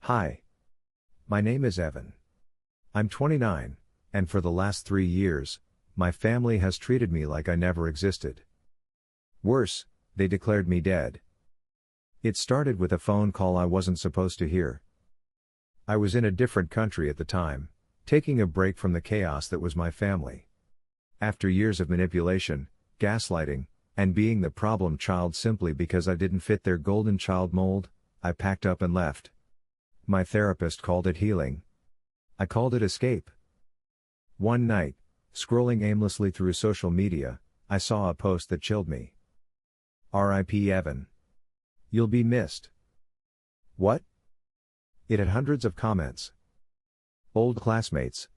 Hi. My name is Evan. I'm 29, and for the last 3 years, my family has treated me like I never existed. Worse, they declared me dead. It started with a phone call I wasn't supposed to hear. I was in a different country at the time, taking a break from the chaos that was my family. After years of manipulation, gaslighting, and being the problem child simply because I didn't fit their golden child mold, I packed up and left. My therapist called it healing. I called it escape. One night, scrolling aimlessly through social media, I saw a post that chilled me. R.I.P. Evan. You'll be missed. What? It had hundreds of comments. Old classmates.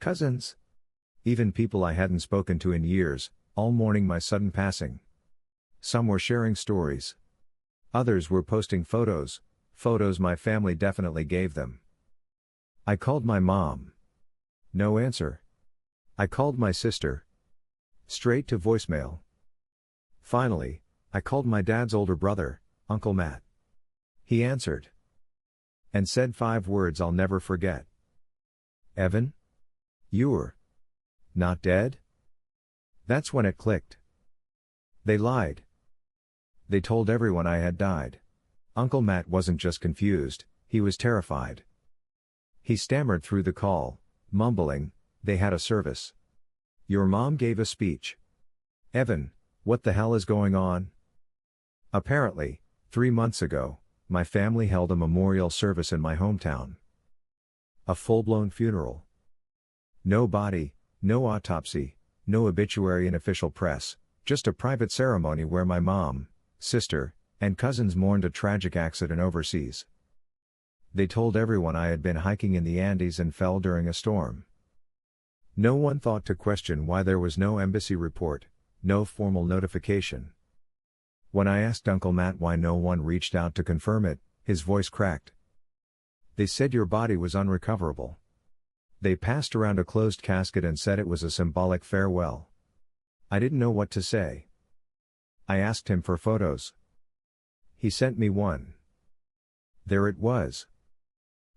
Cousins. Even people I hadn't spoken to in years, all mourning my sudden passing. Some were sharing stories. Others were posting photos my family definitely gave them. I called my mom. No answer. I called my sister. Straight to voicemail. Finally, I called my dad's older brother, Uncle Matt. He answered. And said 5 words I'll never forget. Evan? You're not dead? That's when it clicked. They lied. They told everyone I had died. Uncle Matt wasn't just confused, he was terrified. He stammered through the call, mumbling, "They had a service. Your mom gave a speech. Evan, what the hell is going on?" Apparently, 3 months ago, my family held a memorial service in my hometown. A full-blown funeral. No body, no autopsy, no obituary in official press, just a private ceremony where my mom, sister, and cousins mourned a tragic accident overseas. They told everyone I had been hiking in the Andes and fell during a storm. No one thought to question why there was no embassy report, no formal notification. When I asked Uncle Matt why no one reached out to confirm it, his voice cracked. They said your body was unrecoverable. They passed around a closed casket and said it was a symbolic farewell. I didn't know what to say. I asked him for photos. He sent me one. There it was.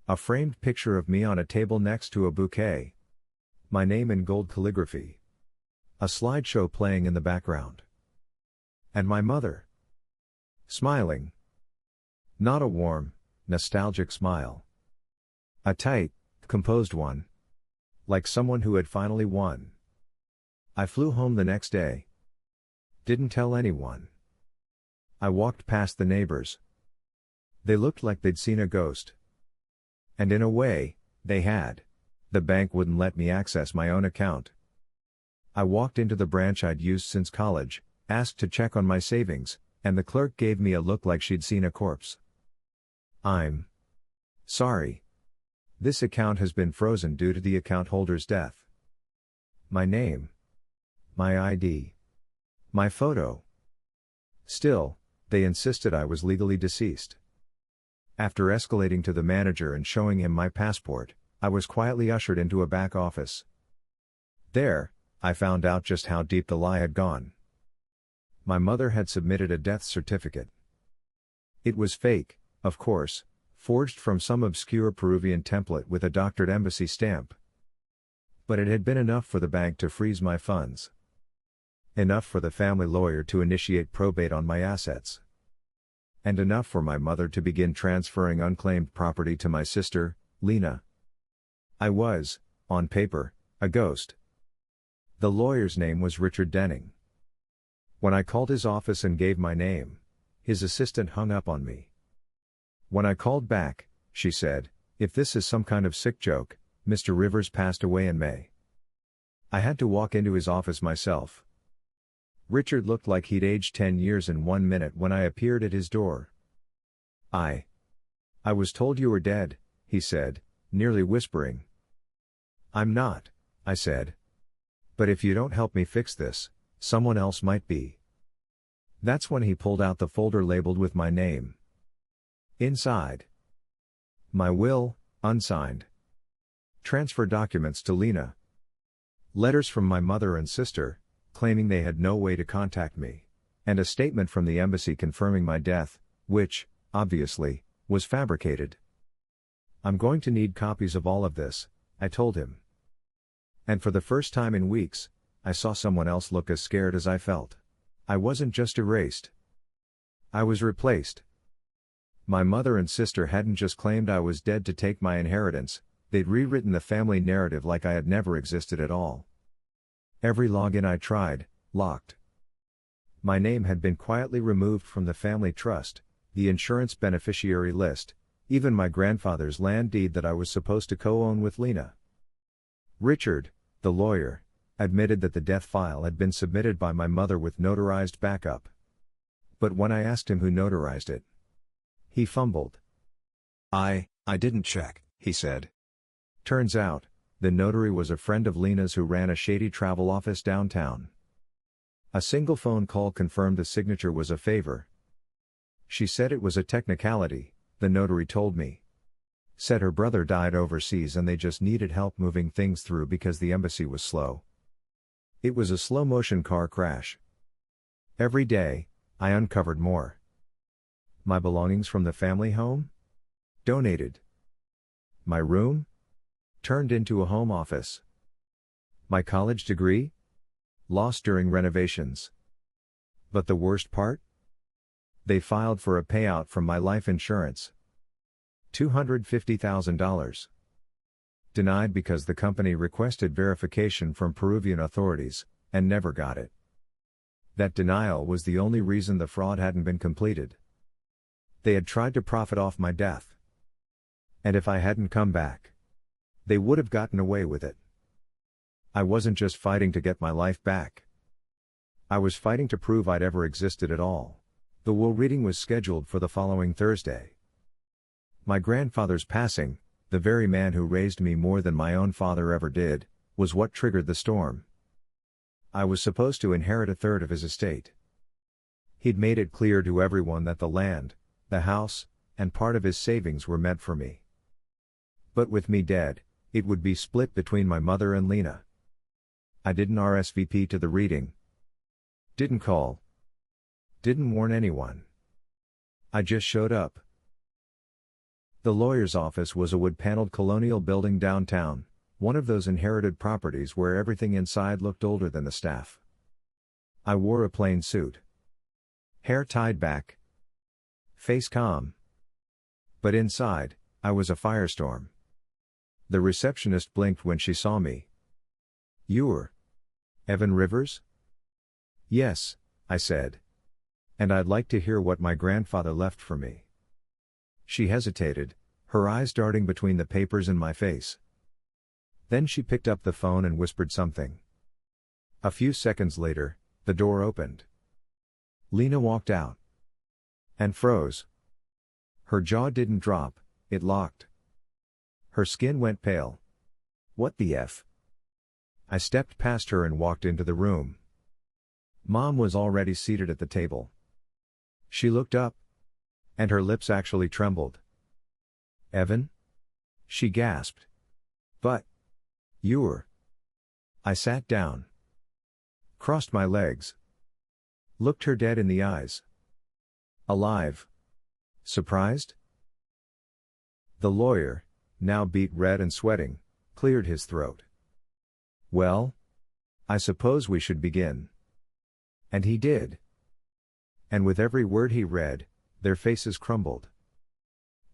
A framed picture of me on a table next to a bouquet. My name in gold calligraphy. A slideshow playing in the background. And my mother. Smiling. Not a warm, nostalgic smile. A tight, composed one. Like someone who had finally won. I flew home the next day. Didn't tell anyone. I walked past the neighbors. They looked like they'd seen a ghost. And in a way, they had. The bank wouldn't let me access my own account. I walked into the branch I'd used since college, asked to check on my savings, and the clerk gave me a look like she'd seen a corpse. I'm sorry. This account has been frozen due to the account holder's death. My name. My ID. My photo. Still, they insisted I was legally deceased. After escalating to the manager and showing him my passport, I was quietly ushered into a back office. There, I found out just how deep the lie had gone. My mother had submitted a death certificate. It was fake, of course, forged from some obscure Peruvian template with a doctored embassy stamp. But it had been enough for the bank to freeze my funds. Enough for the family lawyer to initiate probate on my assets. And enough for my mother to begin transferring unclaimed property to my sister, Lena. I was, on paper, a ghost. The lawyer's name was Richard Denning. When I called his office and gave my name, his assistant hung up on me. When I called back, she said, "If this is some kind of sick joke, Mr. Rivers passed away in May." I had to walk into his office myself. Richard looked like he'd aged 10 years in 1 minute when I appeared at his door. I was told you were dead," he said, nearly whispering. "I'm not," I said. "But if you don't help me fix this, someone else might be." That's when he pulled out the folder labeled with my name. Inside, my will, unsigned. Transfer documents to Lena. Letters from my mother and sister, claiming they had no way to contact me, and a statement from the embassy confirming my death, which, obviously, was fabricated. I'm going to need copies of all of this, I told him. And for the first time in weeks, I saw someone else look as scared as I felt. I wasn't just erased. I was replaced. My mother and sister hadn't just claimed I was dead to take my inheritance, they'd rewritten the family narrative like I had never existed at all. Every login I tried, locked. My name had been quietly removed from the family trust, the insurance beneficiary list, even my grandfather's land deed that I was supposed to co-own with Lena. Richard, the lawyer, admitted that the death file had been submitted by my mother with notarized backup. But when I asked him who notarized it, he fumbled. I didn't check, he said. Turns out, the notary was a friend of Lena's who ran a shady travel office downtown. A single phone call confirmed the signature was a favor. She said it was a technicality, the notary told me. Said her brother died overseas and they just needed help moving things through because the embassy was slow. It was a slow-motion car crash. Every day, I uncovered more. My belongings from the family home? Donated. My room? Turned into a home office. My college degree? Lost during renovations. But the worst part? They filed for a payout from my life insurance. $250,000. Denied because the company requested verification from Peruvian authorities, and never got it. That denial was the only reason the fraud hadn't been completed. They had tried to profit off my death. And if I hadn't come back, they would have gotten away with it. I wasn't just fighting to get my life back. I was fighting to prove I'd ever existed at all. The will reading was scheduled for the following Thursday. My grandfather's passing, the very man who raised me more than my own father ever did, was what triggered the storm. I was supposed to inherit a third of his estate. He'd made it clear to everyone that the land, the house, and part of his savings were meant for me. But with me dead, it would be split between my mother and Lena. I didn't RSVP to the reading. Didn't call. Didn't warn anyone. I just showed up. The lawyer's office was a wood-paneled colonial building downtown, one of those inherited properties where everything inside looked older than the staff. I wore a plain suit. Hair tied back. Face calm. But inside, I was a firestorm. The receptionist blinked when she saw me. "You're Evan Rivers?" "Yes," I said. "And I'd like to hear what my grandfather left for me." She hesitated, her eyes darting between the papers and my face. Then she picked up the phone and whispered something. A few seconds later, the door opened. Lena walked out. And froze. Her jaw didn't drop, it locked. Her skin went pale. "What the F?" I stepped past her and walked into the room. Mom was already seated at the table. She looked up. And her lips actually trembled. "Evan?" she gasped. "But you're..." I sat down. Crossed my legs. Looked her dead in the eyes. "Alive? Surprised?" The lawyer, now beet red and sweating, cleared his throat. "Well, I suppose we should begin." And he did. And with every word he read, their faces crumbled.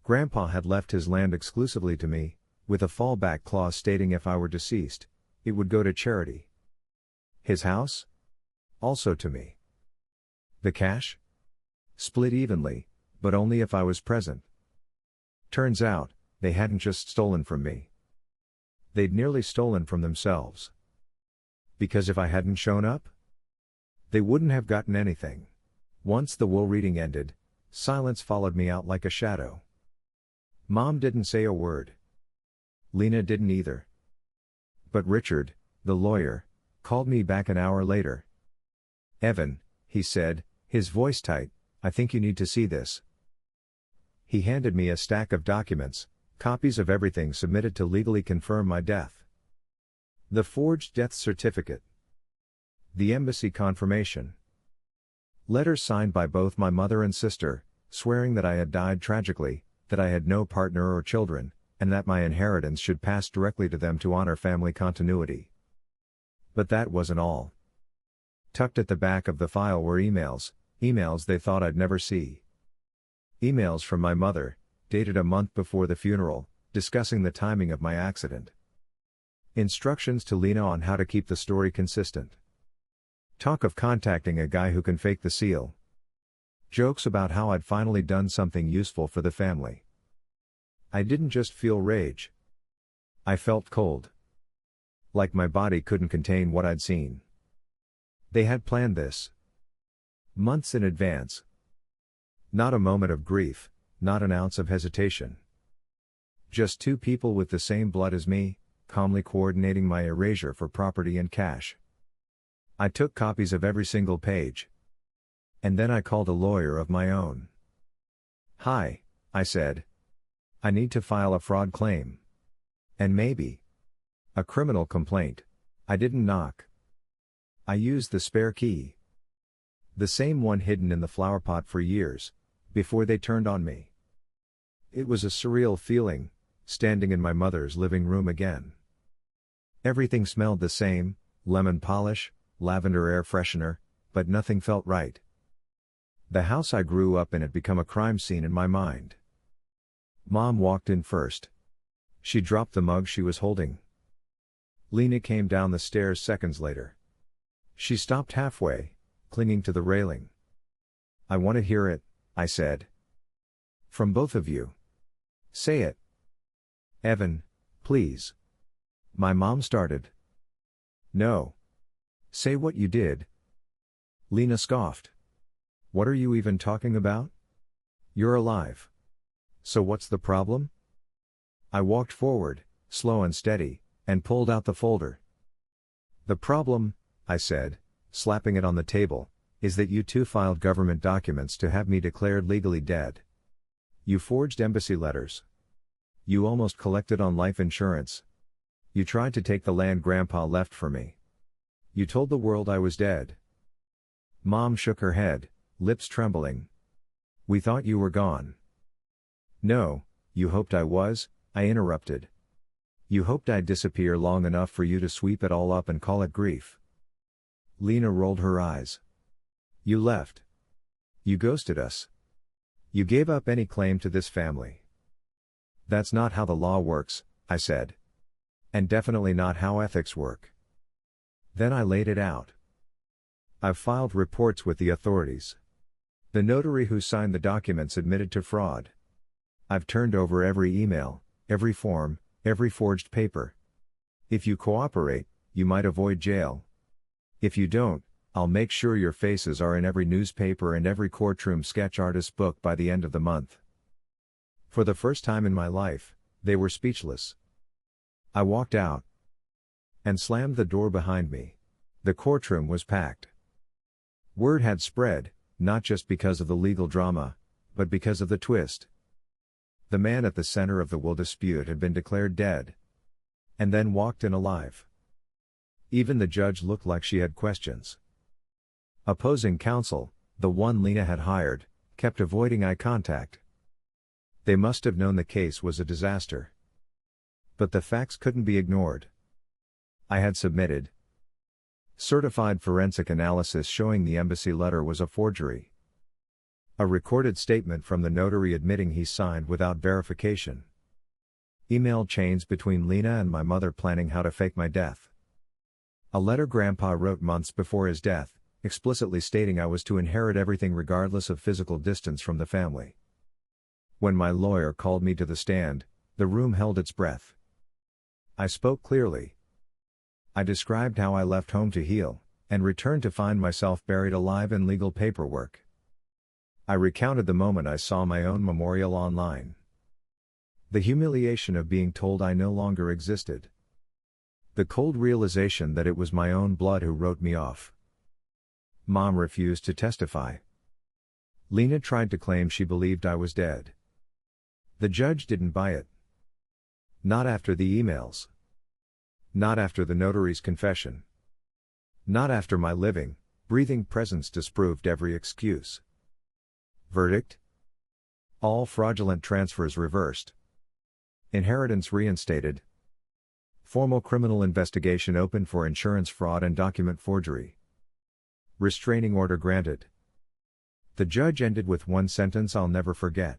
Grandpa had left his land exclusively to me, with a fallback clause stating if I were deceased, it would go to charity. His house? Also to me. The cash? Split evenly, but only if I was present. Turns out, they hadn't just stolen from me. They'd nearly stolen from themselves. Because if I hadn't shown up, they wouldn't have gotten anything. Once the will reading ended, silence followed me out like a shadow. Mom didn't say a word. Lena didn't either. But Richard, the lawyer, called me back an hour later. "Evan," he said, his voice tight, "I think you need to see this." He handed me a stack of documents, copies of everything submitted to legally confirm my death. The forged death certificate. The embassy confirmation. Letters signed by both my mother and sister, swearing that I had died tragically, that I had no partner or children, and that my inheritance should pass directly to them to honor family continuity. But that wasn't all. Tucked at the back of the file were emails they thought I'd never see. Emails from my mother, dated a month before the funeral, discussing the timing of my accident. Instructions to Lena on how to keep the story consistent. Talk of contacting a guy who can fake the seal. Jokes about how I'd finally done something useful for the family. I didn't just feel rage. I felt cold. Like my body couldn't contain what I'd seen. They had planned this months in advance. Not a moment of grief, not an ounce of hesitation. Just two people with the same blood as me, calmly coordinating my erasure for property and cash. I took copies of every single page. And then I called a lawyer of my own. "Hi," I said. "I need to file a fraud claim. And maybe a criminal complaint." I didn't knock. I used the spare key. The same one hidden in the flower pot for years, before they turned on me. It was a surreal feeling, standing in my mother's living room again. Everything smelled the same, lemon polish, lavender air freshener, but nothing felt right. The house I grew up in had become a crime scene in my mind. Mom walked in first. She dropped the mug she was holding. Lena came down the stairs seconds later. She stopped halfway, clinging to the railing. "I want to hear it," I said. "From both of you. Say it." "Evan, please." My mom started. "No. Say what you did." Lena scoffed. "What are you even talking about? You're alive. So what's the problem?" I walked forward, slow and steady, and pulled out the folder. "The problem," I said, slapping it on the table, "is that you two filed government documents to have me declared legally dead. You forged embassy letters. You almost collected on life insurance. You tried to take the land Grandpa left for me. You told the world I was dead." Mom shook her head, lips trembling. "We thought you were gone." "No, you hoped I was," I interrupted. "You hoped I'd disappear long enough for you to sweep it all up and call it grief." Lena rolled her eyes. "You left. You ghosted us. You gave up any claim to this family." "That's not how the law works," I said. "And definitely not how ethics work." Then I laid it out. "I've filed reports with the authorities. The notary who signed the documents admitted to fraud. I've turned over every email, every form, every forged paper. If you cooperate, you might avoid jail. If you don't, I'll make sure your faces are in every newspaper and every courtroom sketch artist's book by the end of the month." For the first time in my life, they were speechless. I walked out and slammed the door behind me. The courtroom was packed. Word had spread, not just because of the legal drama, but because of the twist. The man at the center of the will dispute had been declared dead. And then walked in alive. Even the judge looked like she had questions. Opposing counsel, the one Lena had hired, kept avoiding eye contact. They must have known the case was a disaster. But the facts couldn't be ignored. I had submitted certified forensic analysis showing the embassy letter was a forgery. A recorded statement from the notary admitting he signed without verification. Email chains between Lena and my mother planning how to fake my death. A letter Grandpa wrote months before his death, explicitly stating I was to inherit everything regardless of physical distance from the family. When my lawyer called me to the stand, the room held its breath. I spoke clearly. I described how I left home to heal, and returned to find myself buried alive in legal paperwork. I recounted the moment I saw my own memorial online. The humiliation of being told I no longer existed. The cold realization that it was my own blood who wrote me off. Mom refused to testify. Lena tried to claim she believed I was dead. The judge didn't buy it. Not after the emails. Not after the notary's confession. Not after my living, breathing presence disproved every excuse. Verdict? All fraudulent transfers reversed. Inheritance reinstated. Formal criminal investigation opened for insurance fraud and document forgery. Restraining order granted. The judge ended with one sentence I'll never forget.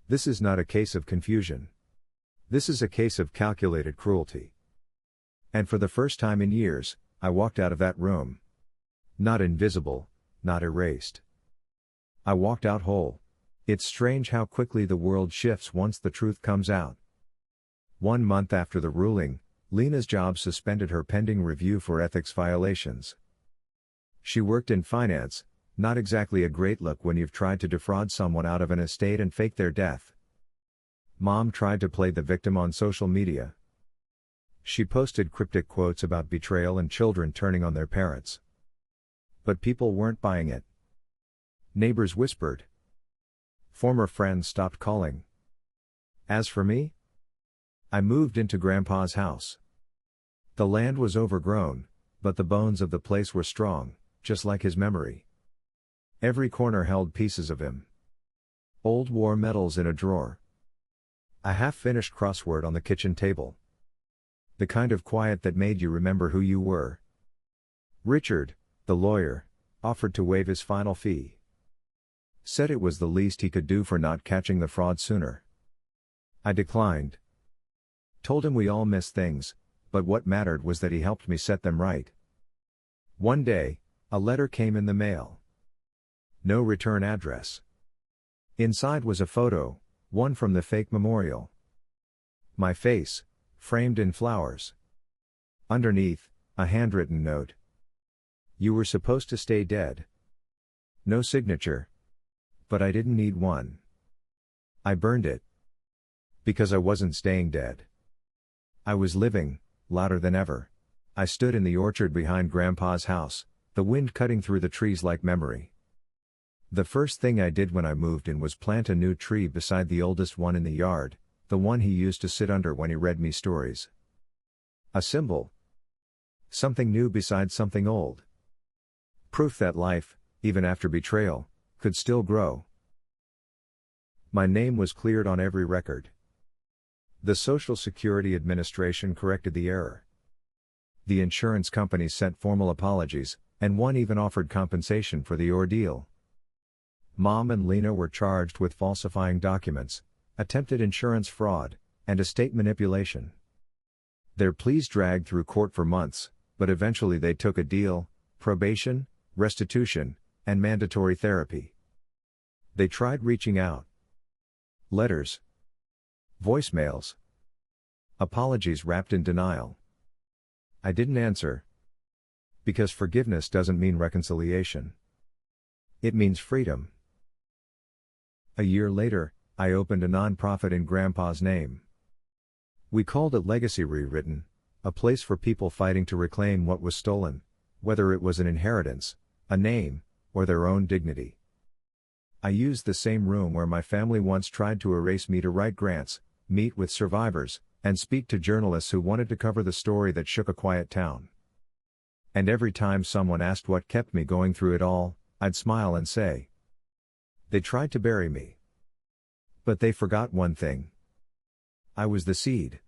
This is not a case of confusion. This is a case of calculated cruelty. And for the first time in years, I walked out of that room. Not invisible, not erased. I walked out whole. It's strange how quickly the world shifts once the truth comes out. 1 month after the ruling, Lena's job suspended her pending review for ethics violations. She worked in finance, not exactly a great look when you've tried to defraud someone out of an estate and fake their death. Mom tried to play the victim on social media. She posted cryptic quotes about betrayal and children turning on their parents. But people weren't buying it. Neighbors whispered. Former friends stopped calling. As for me, I moved into Grandpa's house. The land was overgrown, but the bones of the place were strong, just like his memory. Every corner held pieces of him. Old war medals in a drawer. A half-finished crossword on the kitchen table. The kind of quiet that made you remember who you were. Richard, the lawyer, offered to waive his final fee. Said it was the least he could do for not catching the fraud sooner. I declined. Told him we all miss things, but what mattered was that he helped me set them right. One day, a letter came in the mail. No return address. Inside was a photo, one from the fake memorial. My face, framed in flowers. Underneath, a handwritten note. You were supposed to stay dead. No signature. But I didn't need one. I burned it. Because I wasn't staying dead. I was living, louder than ever. I stood in the orchard behind Grandpa's house, the wind cutting through the trees like memory. The first thing I did when I moved in was plant a new tree beside the oldest one in the yard, the one he used to sit under when he read me stories. A symbol. Something new beside something old. Proof that life, even after betrayal, could still grow. My name was cleared on every record. The Social Security Administration corrected the error. The insurance companies sent formal apologies, and one even offered compensation for the ordeal. Mom and Lena were charged with falsifying documents, attempted insurance fraud, and estate manipulation. Their pleas dragged through court for months, but eventually they took a deal: probation, restitution, and mandatory therapy. They tried reaching out. Letters. Voicemails. Apologies wrapped in denial. I didn't answer. Because forgiveness doesn't mean reconciliation. It means freedom. A year later, I opened a nonprofit in Grandpa's name. We called it Legacy Rewritten, a place for people fighting to reclaim what was stolen, whether it was an inheritance, a name, or their own dignity. I used the same room where my family once tried to erase me to write grants, meet with survivors, and speak to journalists who wanted to cover the story that shook a quiet town. And every time someone asked what kept me going through it all, I'd smile and say, they tried to bury me. But they forgot one thing. I was the seed.